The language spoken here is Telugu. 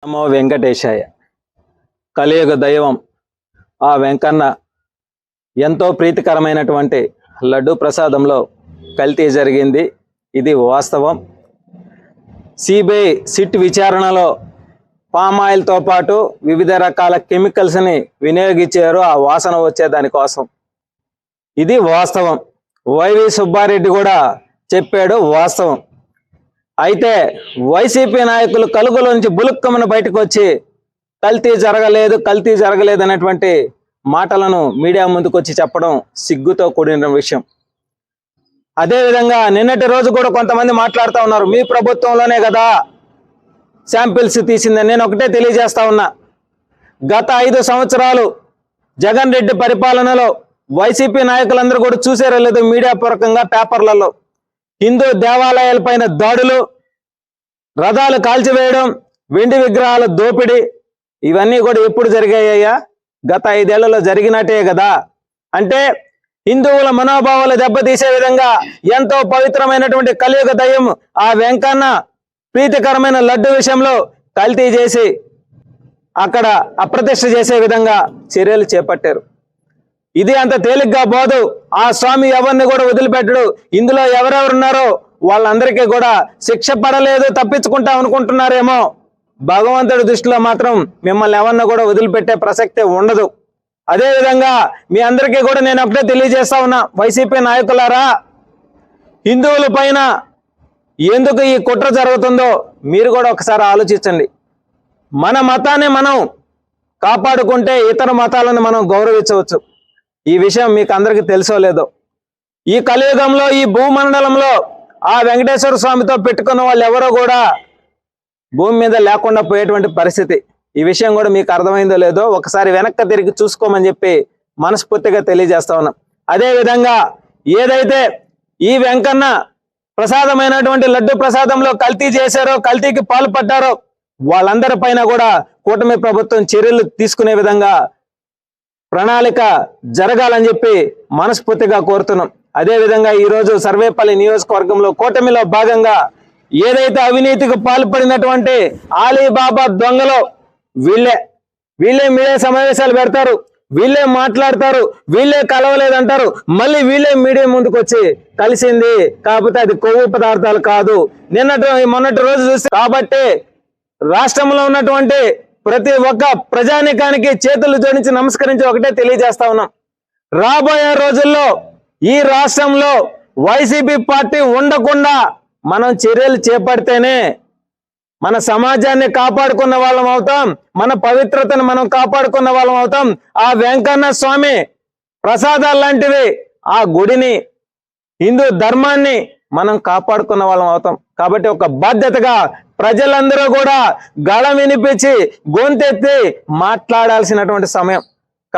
నమో వెంకటేశాయ. కలియుగ దైవం ఆ వెంకన్న ఎంతో ప్రీతికరమైనటువంటి లడ్డు ప్రసాదంలో కల్తీ జరిగింది. ఇది వాస్తవం. సిబిఐ సిట్ విచారణలో పామాయిల్తో పాటు వివిధ రకాల కెమికల్స్ని వినియోగించారు ఆ వాసన వచ్చే దానికోసం. ఇది వాస్తవం. వైవి సుబ్బారెడ్డి కూడా చెప్పాడు వాస్తవం. అయితే వైసీపీ నాయకులు కలుగులోంచి బులుక్కమని బయటకు వచ్చి కల్తీ జరగలేదు అనేటువంటి మాటలను మీడియా ముందుకు వచ్చి చెప్పడం సిగ్గుతో కూడిన విషయం. అదేవిధంగా నిన్నటి రోజు కూడా కొంతమంది మాట్లాడుతూ ఉన్నారు, మీ ప్రభుత్వంలోనే కదా శాంపిల్స్ తీసిందని. నేను ఒకటే తెలియజేస్తా ఉన్నా, గత 5 సంవత్సరాలు జగన్ రెడ్డి పరిపాలనలో వైసీపీ నాయకులందరూ కూడా చూసారో లేదో మీడియా పూర్వకంగా పేపర్లలో హిందూ దేవాలయాలపైన దాడులు, రథాలు కాల్చివేయడం, వెండి విగ్రహాల దోపిడీ, ఇవన్నీ కూడా ఎప్పుడు జరిగాయ్యా? గత 5 ఏళ్లలో జరిగినట్టే కదా. అంటే హిందువుల మనోభావాలు దెబ్బతీసే విధంగా ఎంతో పవిత్రమైనటువంటి కలియుగ దయ్యం ఆ వెంకన్న ప్రీతికరమైన లడ్డు విషయంలో కల్తీ చేసి అక్కడ అప్రతిష్ఠ చేసే విధంగా చర్యలు చేపట్టారు. ఇది అంత తేలిగ్గా పోదు. ఆ స్వామి ఎవరిని కూడా వదిలిపెట్టడు. ఇందులో ఎవరెవరున్నారో వాళ్ళందరికీ కూడా శిక్ష పడలేదు, తప్పించుకుంటాం అనుకుంటున్నారేమో. భగవంతుడి దృష్టిలో మాత్రం మిమ్మల్ని ఎవరిని కూడా వదిలిపెట్టే ప్రసక్తే ఉండదు. అదేవిధంగా మీ అందరికీ కూడా నేను ఒకటే తెలియజేస్తా ఉన్నా, వైసీపీ నాయకులారా, హిందువుల పైన ఎందుకు ఈ కుట్ర జరుగుతుందో మీరు కూడా ఒకసారి ఆలోచించండి. మన మతాన్ని మనం కాపాడుకుంటే ఇతర మతాలను మనం గౌరవించవచ్చు. ఈ విషయం మీకు అందరికీ తెలుసో లేదో. ఈ కలియుగంలో ఈ భూమండలంలో ఆ వెంకటేశ్వర స్వామితో పెట్టుకున్న వాళ్ళు ఎవరో కూడా భూమి మీద లేకుండా పోయేటువంటి పరిస్థితి. ఈ విషయం కూడా మీకు అర్థమైందో లేదో ఒకసారి వెనక్కి తిరిగి చూసుకోమని చెప్పి మనస్ఫూర్తిగా తెలియజేస్తా ఉన్నాం. అదేవిధంగా ఏదైతే ఈ వెంకన్న ప్రసాదమైనటువంటి లడ్డు ప్రసాదంలో కల్తీ చేశారో, కల్తీకి పాల్పడ్డారో వాళ్ళందరి పైన కూడా కూటమి ప్రభుత్వం చర్యలు తీసుకునే విధంగా ప్రణాళిక జరగాలని చెప్పి మనస్ఫూర్తిగా కోరుతున్నాం. అదేవిధంగా ఈరోజు సర్వేపల్లి నియోజకవర్గంలో కూటమిలో భాగంగా ఏదైతే అవినీతికి పాల్పడినటువంటి ఆలీబాబా దొంగలో వీళ్ళే మీడియా సమావేశాలు పెడతారు, వీళ్ళే మాట్లాడతారు, వీళ్ళే కలవలేదంటారు, మళ్ళీ వీళ్ళే మీడియా ముందుకు వచ్చి కలిసింది, కాకపోతే అది కొవ్వు పదార్థాలు కాదు మొన్నటి రోజు చూస్తే. కాబట్టి రాష్ట్రంలో ఉన్నటువంటి ప్రతి ఒక్క ప్రజానికానికి చేతులు జోడించి నమస్కరించి ఒకటే తెలియజేస్తా ఉన్నాం, రాబోయే రోజుల్లో ఈ రాష్ట్రంలో వైసీపీ పార్టీ ఉండకుండా మనం చర్యలు చేపడితేనే మన సమాజాన్ని కాపాడుకున్న వాళ్ళం అవుతాం, మన పవిత్రతను మనం కాపాడుకున్న వాళ్ళం అవుతాం. ఆ వెంకన్న స్వామి ప్రసాదాలు లాంటివి ఆ గుడిని, హిందూ ధర్మాన్ని మనం కాపాడుకున్న వాళ్ళం అవుతాం. కాబట్టి ఒక బాధ్యతగా ప్రజలందరూ కూడా గళం వినిపించి గొంతెత్తి మాట్లాడాల్సినటువంటి సమయం.